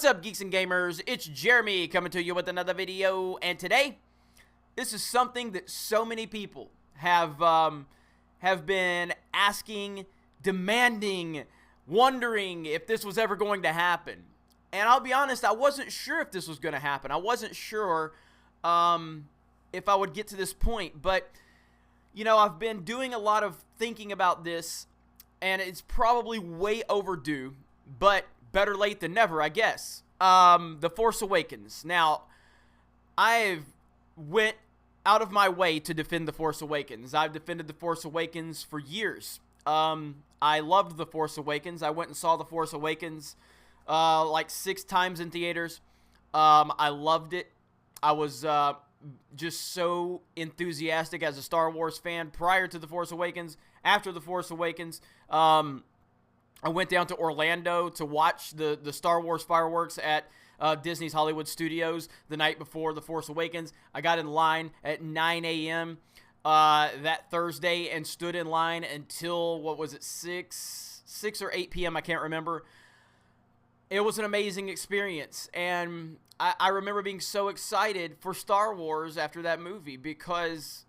What's up, geeks and gamers? It's Jeremy coming to you with another video, and today, this is something that so many people have been asking, demanding, wondering if this was ever going to happen. And I'll be honest, I wasn't sure if this was going to happen. I wasn't sure if I would get to this point, but you know, I've been doing a lot of thinking about this, and it's probably way overdue, but better late than never, I guess. The Force Awakens. Now, I've went out of my way to defend The Force Awakens. I've defended The Force Awakens for years. I loved The Force Awakens. I went and saw The Force Awakens like 6 times in theaters. I loved it. I was just so enthusiastic as a Star Wars fan prior to The Force Awakens. After The Force Awakens, I went down to Orlando to watch the Star Wars fireworks at Disney's Hollywood Studios the night before The Force Awakens. I got in line at 9 a.m. That Thursday and stood in line until, what was it, 6 or 8 p.m., I can't remember. It was an amazing experience, and I remember being so excited for Star Wars after that movie because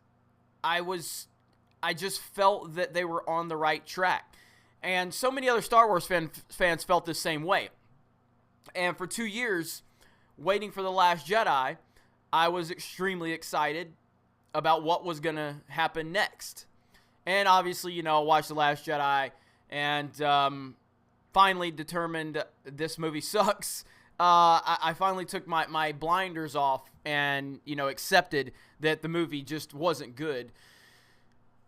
I just felt that they were on the right track. And so many other Star Wars fans felt the same way. And for 2 years, waiting for The Last Jedi, I was extremely excited about what was going to happen next. And obviously, you know, I watched The Last Jedi and finally determined this movie sucks. I finally took my blinders off and, you know, accepted that the movie just wasn't good.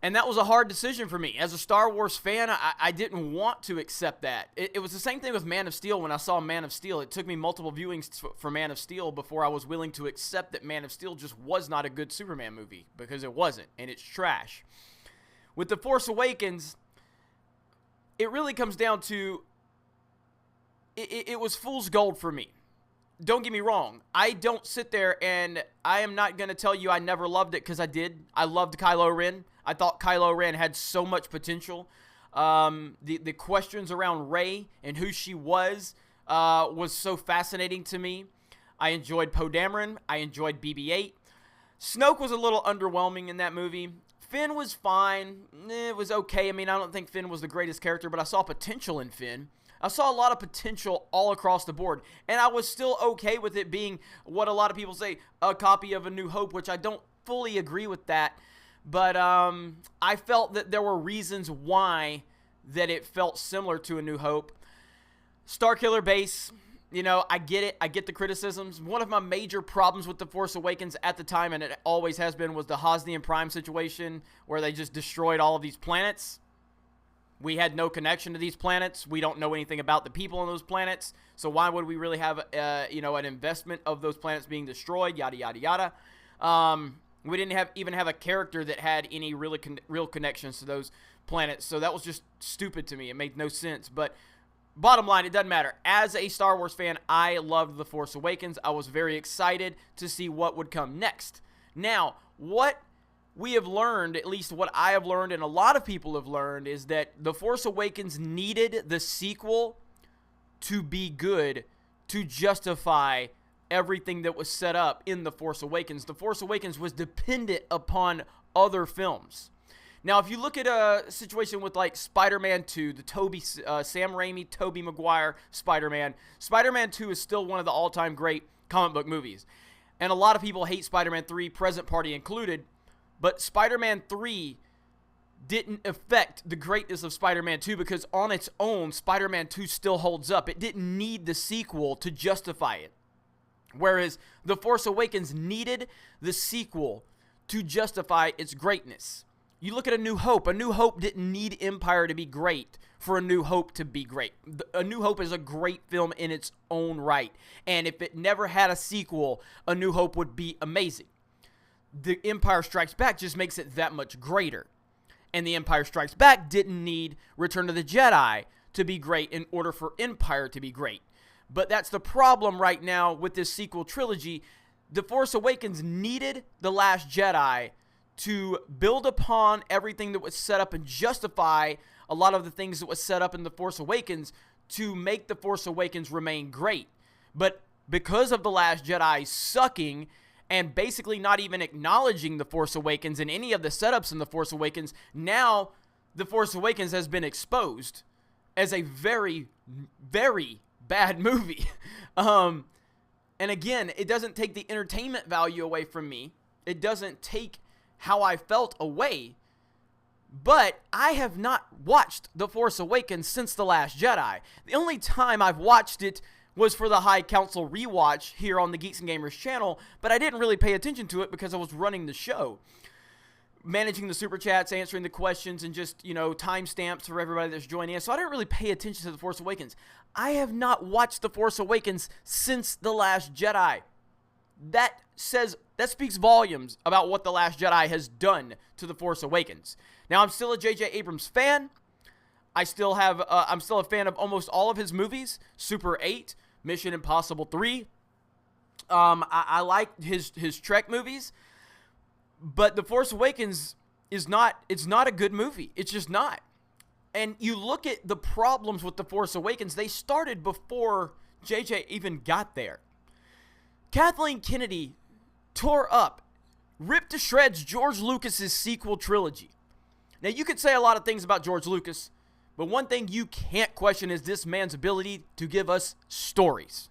And that was a hard decision for me. As a Star Wars fan, I didn't want to accept that. It was the same thing with Man of Steel when I saw Man of Steel. It took me multiple viewings for Man of Steel before I was willing to accept that Man of Steel just was not a good Superman movie, because it wasn't, and it's trash. With The Force Awakens, it really comes down to, it was fool's gold for me. Don't get me wrong. I don't sit there and I am not going to tell you I never loved it, because I did. I loved Kylo Ren. I thought Kylo Ren had so much potential. The questions around Rey and who she was so fascinating to me. I enjoyed Poe Dameron. I enjoyed BB-8. Snoke was a little underwhelming in that movie. Finn was fine. It was okay. I mean, I don't think Finn was the greatest character, but I saw potential in Finn. I saw a lot of potential all across the board, and I was still okay with it being what a lot of people say, a copy of A New Hope, which I don't fully agree with that. But I felt that there were reasons why that it felt similar to A New Hope. Starkiller Base, you know, I get it. I get the criticisms. One of my major problems with The Force Awakens at the time, and it always has been, was the Hosnian Prime situation where they just destroyed all of these planets. We had no connection to these planets. We don't know anything about the people on those planets. So why would we really have, you know, an investment of those planets being destroyed? Yada, yada, yada. We didn't even have a character that had any real connections to those planets. So that was just stupid to me. It made no sense. But bottom line, it doesn't matter. As a Star Wars fan, I loved The Force Awakens. I was very excited to see what would come next. Now, what we have learned, at least what I have learned and a lot of people have learned, is that The Force Awakens needed the sequel to be good to justify everything that was set up in The Force Awakens. The Force Awakens was dependent upon other films. Now, if you look at a situation with like Spider-Man 2, the Sam Raimi, Tobey Maguire Spider-Man 2 is still one of the all-time great comic book movies. And a lot of people hate Spider-Man 3, present party included, but Spider-Man 3 didn't affect the greatness of Spider-Man 2 because on its own, Spider-Man 2 still holds up. It didn't need the sequel to justify it. Whereas The Force Awakens needed the sequel to justify its greatness. You look at A New Hope. A New Hope didn't need Empire to be great for A New Hope to be great. A New Hope is a great film in its own right. And if it never had a sequel, A New Hope would be amazing. The Empire Strikes Back just makes it that much greater. And The Empire Strikes Back didn't need Return of the Jedi to be great in order for Empire to be great. But that's the problem right now with this sequel trilogy. The Force Awakens needed The Last Jedi to build upon everything that was set up and justify a lot of the things that was set up in The Force Awakens to make The Force Awakens remain great. But because of The Last Jedi sucking and basically not even acknowledging The Force Awakens and any of the setups in The Force Awakens, now The Force Awakens has been exposed as a very, very bad movie. And again, it doesn't take the entertainment value away from me. It doesn't take how I felt away. But I have not watched The Force Awakens since The Last Jedi. The only time I've watched it was for the High Council rewatch here on the Geeks and Gamers channel, but I didn't really pay attention to it because I was running the show, managing the super chats, answering the questions, and just, timestamps for everybody that's joining us. So I didn't really pay attention to The Force Awakens. I have not watched The Force Awakens since The Last Jedi. That speaks volumes about what The Last Jedi has done to The Force Awakens. Now, I'm still a J.J. Abrams fan. I'm still a fan of almost all of his movies. Super 8, Mission Impossible 3. I like his Trek movies. But The Force Awakens it's not a good movie. It's just not. And you look at the problems with The Force Awakens, they started before JJ even got there. Kathleen Kennedy tore up, ripped to shreds George Lucas's sequel trilogy. Now, you could say a lot of things about George Lucas, but one thing you can't question is this man's ability to give us stories.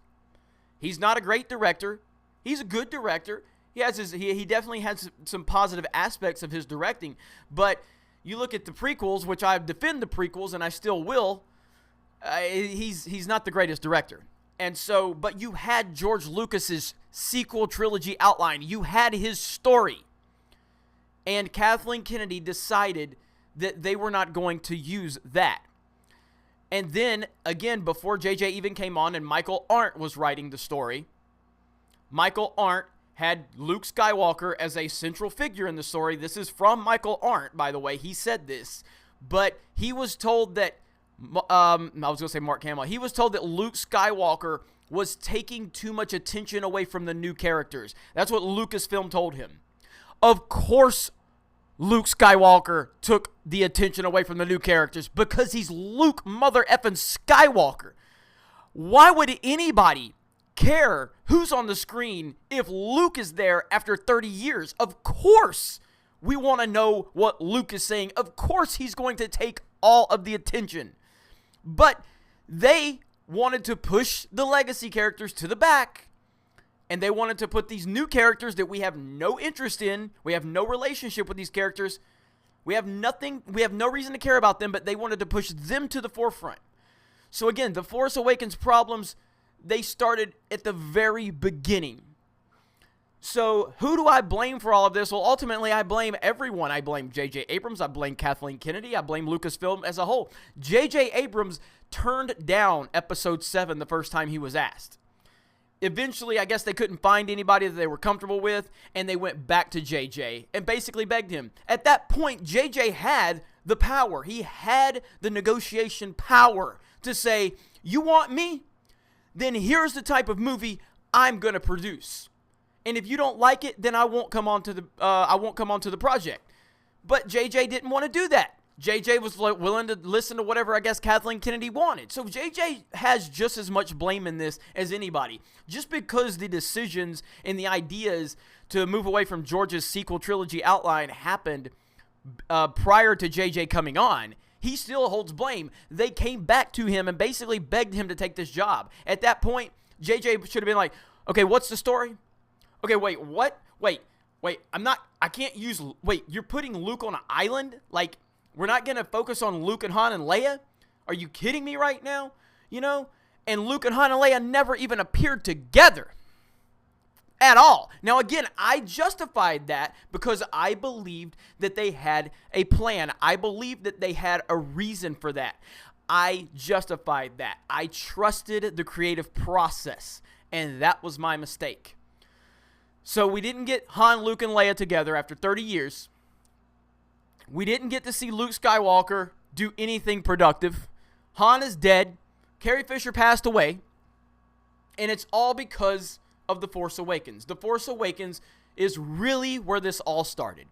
He's not a great director. He's a good director. He definitely has some positive aspects of his directing, but you look at the prequels, which I defend the prequels, and I still will. He's not the greatest director, and so. But you had George Lucas's sequel trilogy outline. You had his story, and Kathleen Kennedy decided that they were not going to use that. And then again, before JJ even came on, and Michael Arndt was writing the story, Michael Arndt had Luke Skywalker as a central figure in the story. This is from Michael Arndt, by the way. He said this. But he was told that, I was going to say Mark Hamill. He was told that Luke Skywalker was taking too much attention away from the new characters. That's what Lucasfilm told him. Of course, Luke Skywalker took the attention away from the new characters because he's Luke mother effing Skywalker. Why would anybody care who's on the screen if Luke is there after 30 years? Of course we want to know what Luke is saying. Of course he's going to take all of the attention. But they wanted to push the legacy characters to the back, and they wanted to put these new characters that we have no interest in. We have no relationship with these characters. We have no reason to care about them, but they wanted to push them to the forefront. So again, The Force Awakens problems, they started at the very beginning. So who do I blame for all of this? Well, ultimately, I blame everyone. I blame J.J. Abrams. I blame Kathleen Kennedy. I blame Lucasfilm as a whole. J.J. Abrams turned down Episode 7 the first time he was asked. Eventually, I guess they couldn't find anybody that they were comfortable with, and they went back to J.J. and basically begged him. At that point, J.J. had the power. He had the negotiation power to say, you want me? Then here's the type of movie I'm going to produce. And if you don't like it, then I won't come on to the project. But JJ didn't want to do that. JJ was willing to listen to whatever I guess Kathleen Kennedy wanted. So JJ has just as much blame in this as anybody. Just because the decisions and the ideas to move away from George's sequel trilogy outline happened prior to JJ coming on, he still holds blame. They came back to him and basically begged him to take this job. At that point, JJ should have been like, okay, what's the story? Okay, wait, what? Wait, I can't use, you're putting Luke on an island? Like, we're not going to focus on Luke and Han and Leia? Are you kidding me right now? You know? And Luke and Han and Leia never even appeared together. At all. Now, again, I justified that because I believed that they had a plan. I believed that they had a reason for that. I justified that. I trusted the creative process, and that was my mistake. So we didn't get Han, Luke, and Leia together after 30 years. We didn't get to see Luke Skywalker do anything productive. Han is dead. Carrie Fisher passed away. And it's all because of The Force Awakens. The Force Awakens is really where this all started.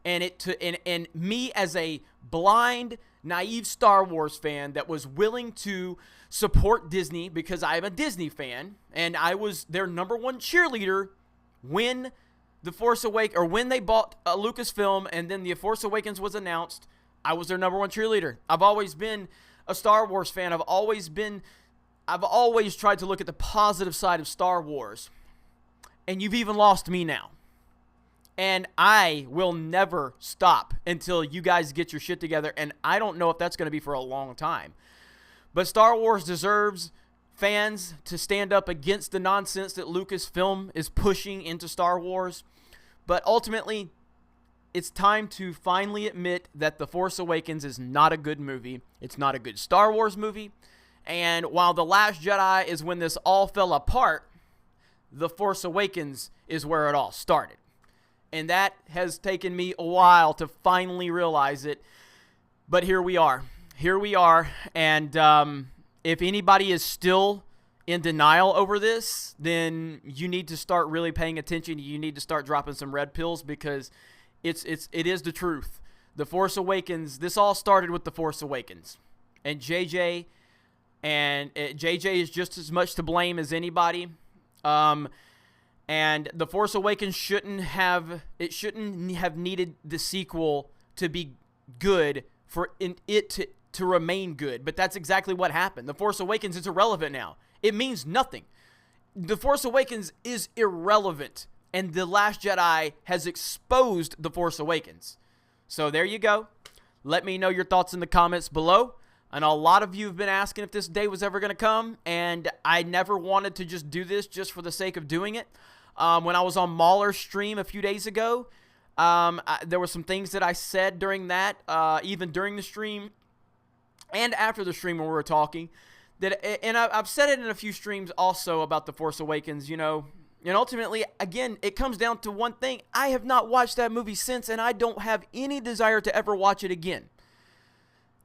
And me as a blind, naive Star Wars fan that was willing to support Disney because I'm a Disney fan, and I was their number one cheerleader when The Force Awakens, or when they bought Lucasfilm and then The Force Awakens was announced. I was their number one cheerleader. I've always been a Star Wars fan. I've always tried to look at the positive side of Star Wars. And you've even lost me now. And I will never stop until you guys get your shit together. And I don't know if that's going to be for a long time. But Star Wars deserves fans to stand up against the nonsense that Lucasfilm is pushing into Star Wars. But ultimately, it's time to finally admit that The Force Awakens is not a good movie. It's not a good Star Wars movie. And while The Last Jedi is when this all fell apart, The Force Awakens is where it all started. And that has taken me a while to finally realize it. But here we are. Here we are. And if anybody is still in denial over this, then you need to start really paying attention. You need to start dropping some red pills, because it is the truth. The Force Awakens, this all started with The Force Awakens. And JJ is just as much to blame as anybody. And The Force Awakens shouldn't have needed the sequel to be good for it to remain good. But that's exactly what happened. The Force Awakens is irrelevant now. It means nothing. The Force Awakens is irrelevant. And The Last Jedi has exposed The Force Awakens. So there you go. Let me know your thoughts in the comments below. I know a lot of you have been asking if this day was ever going to come, and I never wanted to just do this just for the sake of doing it. When I was on Mauler's stream a few days ago, there were some things that I said during that, even during the stream and after the stream when we were talking, and I've said it in a few streams also about The Force Awakens, you know. And ultimately, again, it comes down to one thing. I have not watched that movie since, and I don't have any desire to ever watch it again.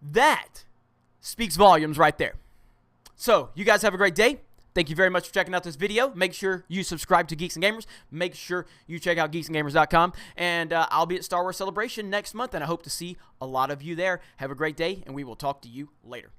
That speaks volumes right there. So, you guys have a great day. Thank you very much for checking out this video. Make sure you subscribe to Geeks and Gamers. Make sure you check out geeksandgamers.com. And I'll be at Star Wars Celebration next month, and I hope to see a lot of you there. Have a great day, and we will talk to you later.